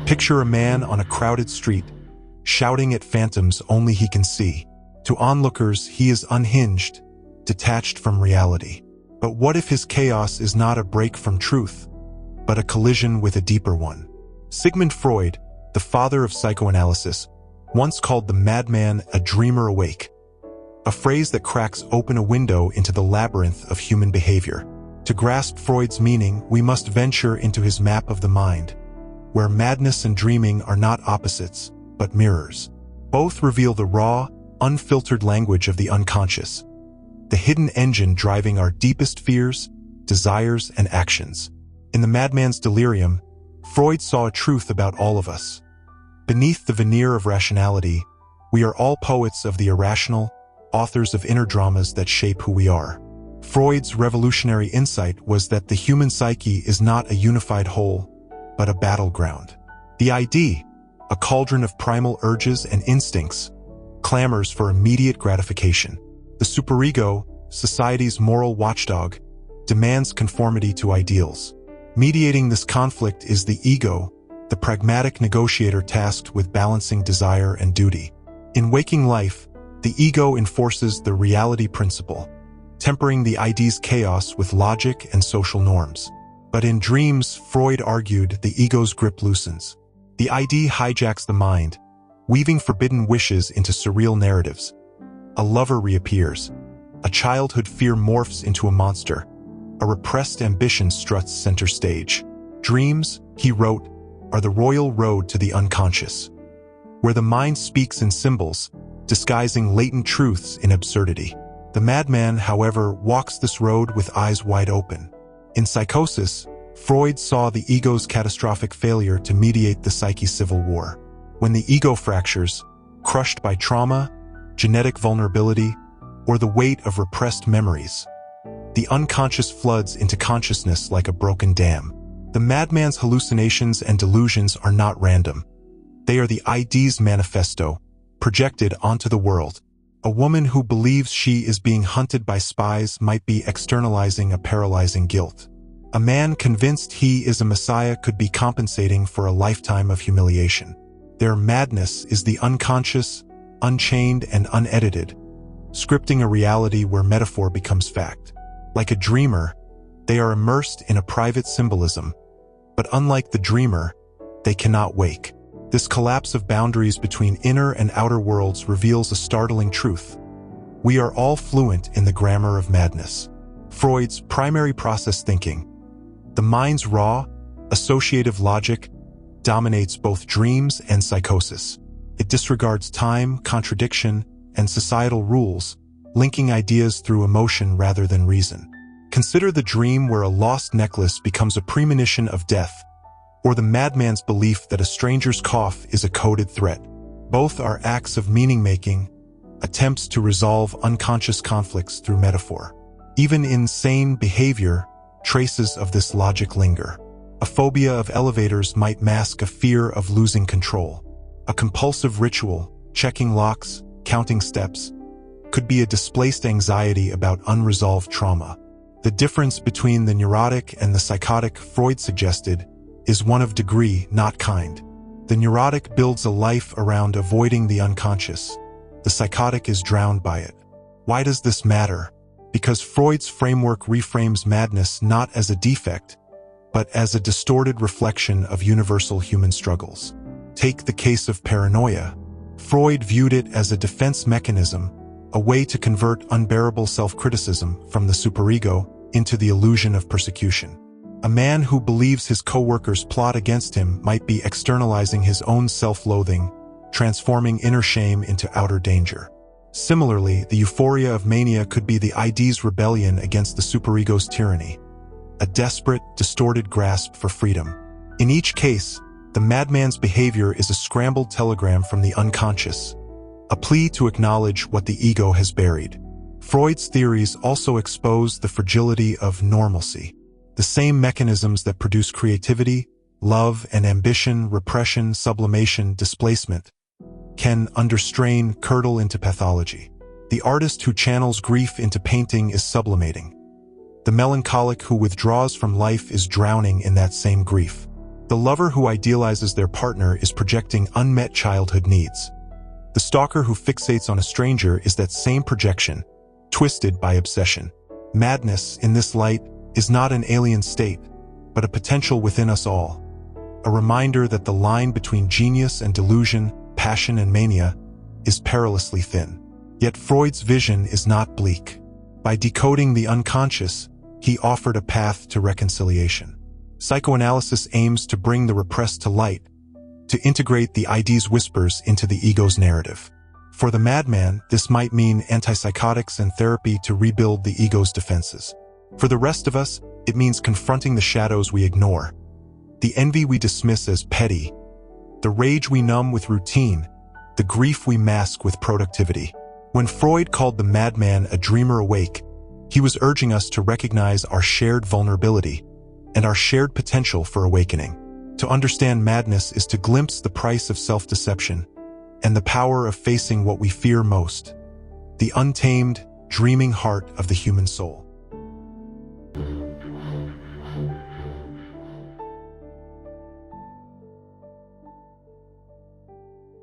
Picture a man on a crowded street, shouting at phantoms only he can see. To onlookers, he is unhinged, detached from reality. But what if his chaos is not a break from truth, but a collision with a deeper one? Sigmund Freud, the father of psychoanalysis, once called the madman a dreamer awake, a phrase that cracks open a window into the labyrinth of human behavior. To grasp Freud's meaning, we must venture into his map of the mind, where madness and dreaming are not opposites, but mirrors. Both reveal the raw, unfiltered language of the unconscious, the hidden engine driving our deepest fears, desires, and actions. In the madman's delirium, Freud saw a truth about all of us. Beneath the veneer of rationality, we are all poets of the irrational, authors of inner dramas that shape who we are. Freud's revolutionary insight was that the human psyche is not a unified whole, but a battleground. The ID, a cauldron of primal urges and instincts, clamors for immediate gratification. The superego, society's moral watchdog, demands conformity to ideals. Mediating this conflict is the ego, the pragmatic negotiator tasked with balancing desire and duty. In waking life, the ego enforces the reality principle, tempering the ID's chaos with logic and social norms. But in dreams, Freud argued, the ego's grip loosens. The ID hijacks the mind, weaving forbidden wishes into surreal narratives. A lover reappears. A childhood fear morphs into a monster. A repressed ambition struts center stage. Dreams, he wrote, are the royal road to the unconscious, where the mind speaks in symbols, disguising latent truths in absurdity. The madman, however, walks this road with eyes wide open. In psychosis, Freud saw the ego's catastrophic failure to mediate the psyche's civil war. When the ego fractures, crushed by trauma, genetic vulnerability, or the weight of repressed memories, the unconscious floods into consciousness like a broken dam. The madman's hallucinations and delusions are not random. They are the ID's manifesto, projected onto the world. A woman who believes she is being hunted by spies might be externalizing a paralyzing guilt. A man convinced he is a messiah could be compensating for a lifetime of humiliation. Their madness is the unconscious, unchained, and unedited, scripting a reality where metaphor becomes fact. Like a dreamer, they are immersed in a private symbolism, but unlike the dreamer, they cannot wake. This collapse of boundaries between inner and outer worlds reveals a startling truth. We are all fluent in the grammar of madness. Freud's primary process thinking, the mind's raw, associative logic, dominates both dreams and psychosis. It disregards time, contradiction, and societal rules, linking ideas through emotion rather than reason. Consider the dream where a lost necklace becomes a premonition of death, or the madman's belief that a stranger's cough is a coded threat. Both are acts of meaning-making, attempts to resolve unconscious conflicts through metaphor. Even in sane behavior, traces of this logic linger. A phobia of elevators might mask a fear of losing control. A compulsive ritual, checking locks, counting steps, could be a displaced anxiety about unresolved trauma. The difference between the neurotic and the psychotic, Freud suggested, is one of degree, not kind. The neurotic builds a life around avoiding the unconscious. The psychotic is drowned by it. Why does this matter? Because Freud's framework reframes madness not as a defect, but as a distorted reflection of universal human struggles. Take the case of paranoia. Freud viewed it as a defense mechanism, a way to convert unbearable self-criticism from the superego into the illusion of persecution. A man who believes his coworkers plot against him might be externalizing his own self-loathing, transforming inner shame into outer danger. Similarly, the euphoria of mania could be the ID's rebellion against the superego's tyranny, a desperate, distorted grasp for freedom. In each case, the madman's behavior is a scrambled telegram from the unconscious, a plea to acknowledge what the ego has buried. Freud's theories also expose the fragility of normalcy. The same mechanisms that produce creativity, love, and ambition, repression, sublimation, displacement, can, under strain, curdle into pathology. The artist who channels grief into painting is sublimating. The melancholic who withdraws from life is drowning in that same grief. The lover who idealizes their partner is projecting unmet childhood needs. The stalker who fixates on a stranger is that same projection, twisted by obsession. Madness, in this light, is not an alien state, but a potential within us all. A reminder that the line between genius and delusion, passion and mania, is perilously thin. Yet Freud's vision is not bleak. By decoding the unconscious, he offered a path to reconciliation. Psychoanalysis aims to bring the repressed to light, to integrate the ID's whispers into the ego's narrative. For the madman, this might mean antipsychotics and therapy to rebuild the ego's defenses. For the rest of us, it means confronting the shadows we ignore, the envy we dismiss as petty, the rage we numb with routine, the grief we mask with productivity. When Freud called the madman a dreamer awake, he was urging us to recognize our shared vulnerability and our shared potential for awakening. To understand madness is to glimpse the price of self-deception and the power of facing what we fear most, the untamed, dreaming heart of the human soul.